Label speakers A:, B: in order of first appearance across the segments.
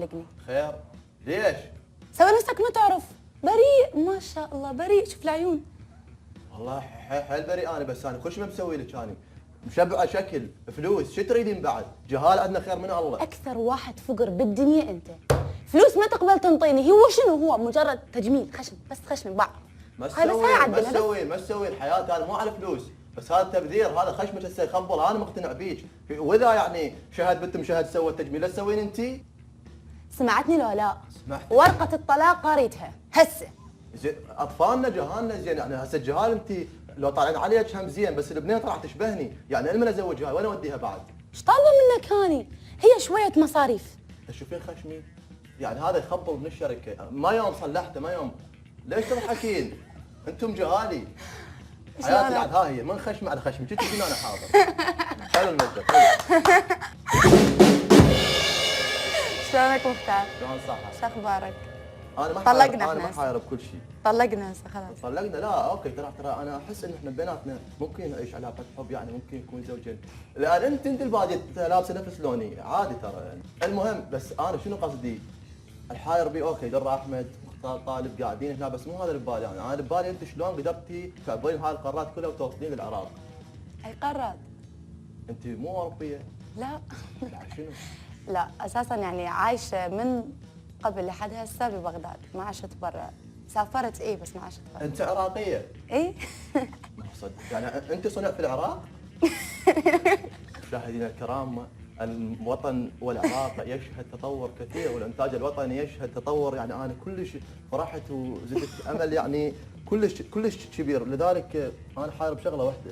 A: صدقني.
B: خير؟ ليش؟
A: سوي نفسك ما تعرف. بريء ما شاء الله، بريء. شوف العيون.
B: والله حيل بريء انا، بس انا كل شيء ما مسوي لك انا. مشبعه شكل، فلوس، شو تريدين بعد؟ جهال عندنا خير من الله.
A: اكثر واحد فقر بالدنيا انت. فلوس ما تقبل تنطيني، هو شنو هو؟ مجرد تجميل، خشم بس، خشم باع.
B: ما تسوين حياتي انا مو على فلوس، بس هذا تبذير، هذا خشمك هسه يخبل، انا مقتنع بيك. واذا يعني شهد بنت مشهد سوت تجميل، لا تسوين انت؟
A: سمعتني لو لا؟
B: سمعت.
A: ورقة الطلاق قريتها هسه.
B: زين اطفالنا جهالنا زين، يعني هسه الجهال انت لو طالعين عليك هم زين، بس البنيه راح تشبهني، يعني المن ازوجها وين اوديها بعد؟
A: ايش طالبه منك هاني؟ هي شوية مصاريف.
B: تشوفين خشمي؟ يعني هذا يخبل من الشركه، ما يوم صلحته ما يوم. ليش تضحكين؟ انتم جهالي. حياتي بعد ها هي من خشمي على خشمي، جيت انا حاضر. حلو الموقف.
A: شلونك مختار؟
B: شلون صح؟
A: شو اخبارك؟
B: انا ما
A: طلقنا
B: انا ما
A: احنا
B: حاير بكل شيء.
A: طلقنا هسه خلاص.
B: طلقنا؟ لا اوكي، ترى انا احس ان احنا بيناتنا ممكن نعيش علاقه حب، يعني ممكن نكون زوجين. لان انت الباديه لابسه نفس لوني عادي ترى يعني. المهم بس انا شنو قصدي؟ الحاير بي اوكي، در احمد مختار طالب قاعدين هنا، بس مو هذا اللي ببالي انا ببالي انت شلون قدرتي تعبرين هاي القارات كلها وتوصلين للعراق؟
A: اي قارات؟
B: انت مو اوروبيه؟
A: لا.
B: لا شنو؟
A: لا اساسا يعني عايشه من قبل لحد هسه ببغداد، ما عشت برا. سافرت بس ما عشت برا.
B: انت عراقيه؟
A: اي.
B: ما صدق، يعني انت صنع في العراق؟ مشاهدينا الكرام، الوطن والعراق يشهد تطور كثير، والانتاج الوطني يشهد تطور، يعني انا كلش فرحت وزدت امل، يعني كلش كبير، لذلك انا حارب بشغله واحده.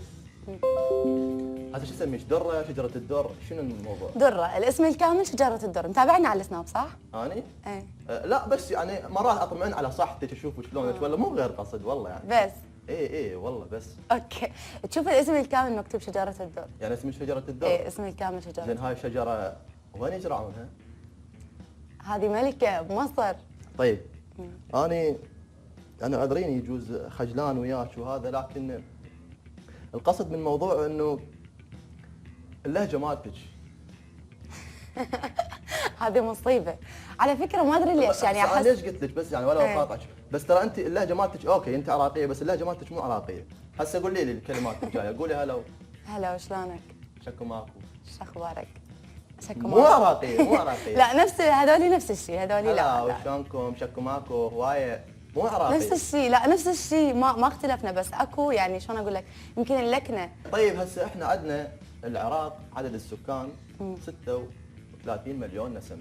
B: هذا شو اسميش؟ دره، شجره الدر، شنو الموضوع؟
A: درة، الاسم الكامل شجرة الدر. متابعني على السناب صح؟
B: اني؟
A: اي.
B: لا بس يعني مرات اطمئن على صحتك، اشوف شلونك، ولا مو غير قصد والله يعني.
A: بس.
B: اي والله بس.
A: اوكي، تشوف الاسم الكامل مكتوب شجرة الدر.
B: يعني اسم شجره الدر؟
A: اي اسم الكامل شجرة.
B: زين هاي الشجره وين يزرعونها؟
A: هذه ملكة بمصر.
B: طيب انا عذريني يجوز خجلان وياك وهذا، لكن القصد من الموضوع انه اللهجه مالتك.
A: هذه مصيبة على فكرة، ما ادري ليش يعني
B: احس
A: احس.
B: ليش قلت لك بس يعني ولا اقاطعك، بس ترى انت اللهجه مالتك اوكي، انت عراقيه بس اللهجه مالتك مو عراقيه. هسه قولي لي الكلمات الجايه، قولي هلا.
A: هلا وشلونك؟
B: شكو ماكو.
A: شو اخبارك؟ شكو
B: مو عراقيه مو عراقيه.
A: لا نفس هذولي نفس الشيء، هذولي
B: لا
A: لا.
B: وشلونكم؟ شكو ماكو هوايه مو عراقيه.
A: نفس الشيء، لا نفس الشيء، ما اختلفنا، بس اكو يعني شلون اقول لك، يمكن اللكنه.
B: طيب هسه احنا عندنا العراق عدد السكان 36 مليون نسمه،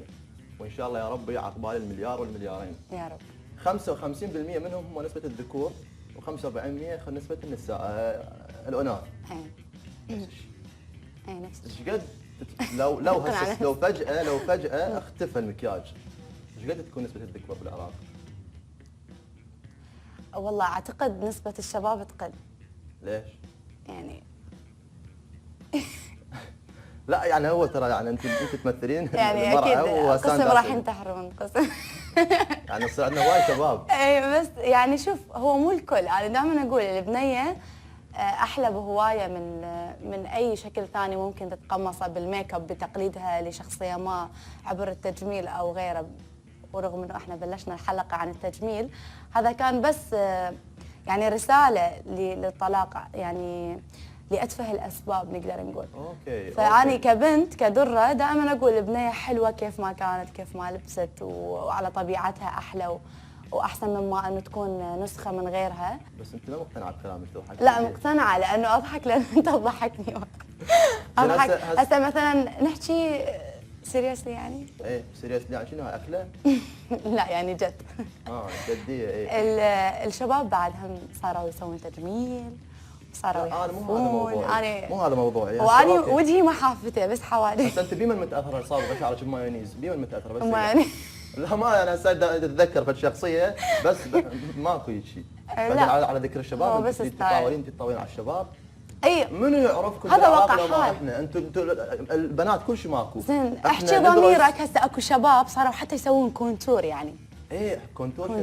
B: وان شاء الله يا رب عقبال المليار والمليارين.
A: يا رب.
B: 55% منهم هم نسبه الذكور، و45% نسبه النساء الاناث.
A: اي نفس الشيء.
B: ايش قد لو هسه لو فجاه اختفى المكياج، ايش قد تكون نسبه الذكور بالعراق؟
A: والله اعتقد نسبة الشباب تقل.
B: ليش؟
A: يعني
B: لا يعني هو ترى يعني انت تمثلين
A: يعني اكيد قسم راح ينتحر من قسم.
B: يعني صار عندنا وايد شباب.
A: اي بس يعني شوف، هو مو الكل، انا دائما اقول البنيه احلى بهوايه من اي شكل ثاني ممكن تتقمصه بالميك اب، بتقليدها لشخصيه ما عبر التجميل او غيره. ورغم انه احنا بلشنا الحلقه عن التجميل، هذا كان بس يعني رساله للطلاق، يعني لأتفه الاسباب نقدر نقول.
B: اوكي.
A: فاني كبنت كدره دائما اقول البنيه حلوه كيف ما كانت، كيف ما لبست، وعلى طبيعتها احلى واحسن مما انه تكون نسخه من غيرها.
B: بس انت ما مقتنعه بكلامك تضحك؟
A: لا مقتنعه، لانه اضحك لان انت تضحكني. اضحك هسه مثلا نحكي سيريسلي يعني.
B: ايه سيريسلي يعني شنو هاي اكله؟
A: لا يعني جد.
B: جديه. ايه
A: الشباب بعد هم صاروا يسوون تجميل، صاروا
B: انا مو هذا موضوعي.
A: وانا وجهي ما حافته بس حوالي.
B: بس انت بمن متاثره صابغه شعرك بمايونيز؟ بمن متاثره بس؟
A: يعني
B: لا ما انا هسه اتذكر في الشخصيه بس ماكو شيء. بعدين على ذكر الشباب، انت تطاولين على الشباب.
A: اي
B: منو يعرفكم؟
A: هذا واقع حال.
B: احنا انتم البنات كل شيء ماكو.
A: زين احكي ضميرك، هسه اكو شباب صاروا حتى يسوون كونتور يعني.
B: ايه كونتور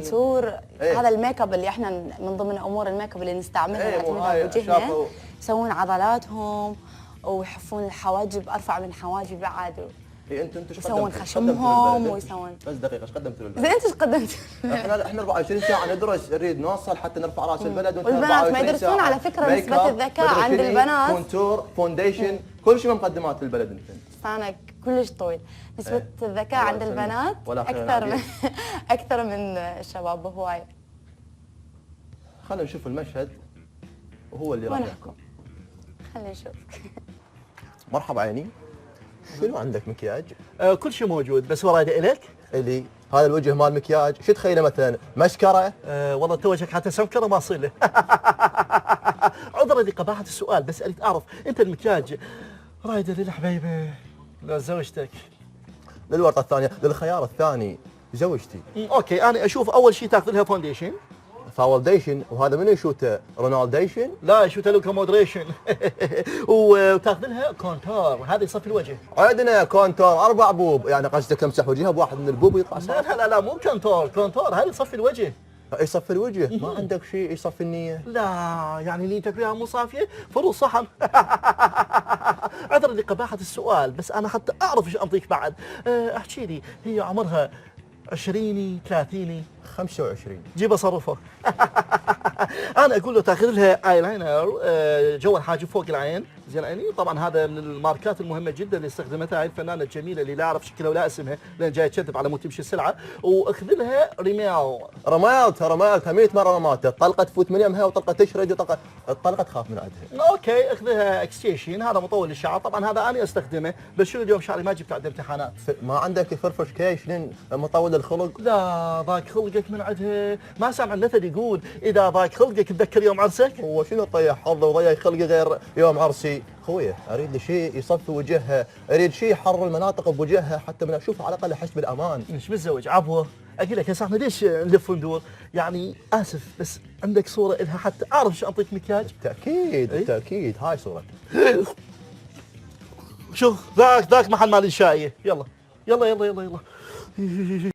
A: إيه؟ هذا الميك اب اللي احنا من ضمن امور الميك اب اللي نستعملها
B: نعتمدها
A: بوجهنا، يسوون عضلاتهم ويحفون الحواجب ارفع من حواجبي بعد.
B: انتم ايش
A: يسوون
B: قدمتوا؟
A: خشمهم
B: قدمتوا
A: ويسوون.
B: بس دقيقه ايش قدمتوا للبلد؟
A: زين انت ايش قدمت؟
B: احنا 24 ساعه ندرس نريد نوصل حتى نرفع راس البلد وانت
A: والبنات ما
B: 24
A: يدرسون
B: ساعة.
A: على فكرة
B: ميك
A: نسبة
B: اب،
A: الذكاء
B: مدري
A: عند
B: شنو،
A: البنات.
B: كونتور، فونديشن، كل شيء مقدمات للبلد انت.
A: لسانك كلش طويل. نسبة
B: إيه.
A: الذكاء
B: الله
A: عند
B: يسلمك.
A: البنات
B: ولا خير
A: أكثر من
B: عليك.
A: أكثر من الشباب بهواية.
B: خلينا نشوف المشهد وهو اللي راح
A: وين
B: يحكم.
A: خلينا نشوف.
B: مرحبا عيني. شنو عندك مكياج؟
C: كل شيء موجود بس ورايد الك.
B: اللي هذا الوجه مال مكياج، شو تخيله مثلا؟ مشكره؟
C: والله توجهك حتى سمكره ما اصير له. عذرا لقباحه السؤال بس اريد اعرف انت المكياج رايده للحبيبه لا زوجتك؟
B: للورقه الثانيه، للخيار الثاني زوجتي.
C: اوكي انا اشوف اول شيء تاخذ لها فونديشن.
B: فاولديشن، وهذا منو يشوته؟ رونالديشن؟
C: لا شو تلوكا مودريشن. وتاخذ لها كونتور هذا يصفي الوجه.
B: عندنا كونتور 4 بوب، يعني قصدك امسح وجهها بواحد من البوب ويطلع
C: لا
B: صافي.
C: لا لا, لا مو كونتور هذا يصفي الوجه.
B: يصفي الوجه، ما عندك شيء يصفي النية؟
C: لا يعني نيتك فيها مو صافيه فرو صحن. عذرا لقباحه السؤال بس انا حتى اعرف ايش انطيك بعد. احكي لي هي عمرها 20 30
B: 25.
C: جيب اصرفه. انا اقول له تاخذ لها اي لاينر جوا الحاجب فوق العين زين عيني. طبعا هذا من الماركات المهمه جدا اللي استخدمتها هاي الفنانه الجميله اللي لا اعرف شكلها ولا اسمها لان جاي تكذب على مود تمشي السلعه. واخذ لها رمال.
B: رمالتها 100 مره رمالتها، طلقه تفوت من يمها وطلقه تشرد وطلقه الطلقه تخاف من عندها.
C: اوكي اخذها اكستيشن هذا مطول للشعر. طبعا هذا انا استخدمه بس شو اليوم شعري ما جبت عند امتحانات.
B: ما عندك فرفش كيشن مطول الخلق؟
C: لا ضاق خلقك من عندها. ما سامع المثل يقول اذا ضاق خلقك تذكر يوم عرسك.
B: هو شنو طيح حظه وضيق خلقي غير يوم عرسي؟ خويه اريد لي شيء يصفي وجهها، اريد شيء يحرر المناطق بوجهها حتى من اشوف على الاقل احس بالامان.
C: مش متزوج عفوه. اقول لك هسه احنا ليش نلف وندور؟ يعني اسف بس عندك صوره الها حتى اعرف شو اعطيك مكياج.
B: بالتاكيد
C: إيه؟
B: بالتاكيد هاي صورتها.
C: شوف ذاك محل مال الشايه. يلا يلا يلا يلا يلا.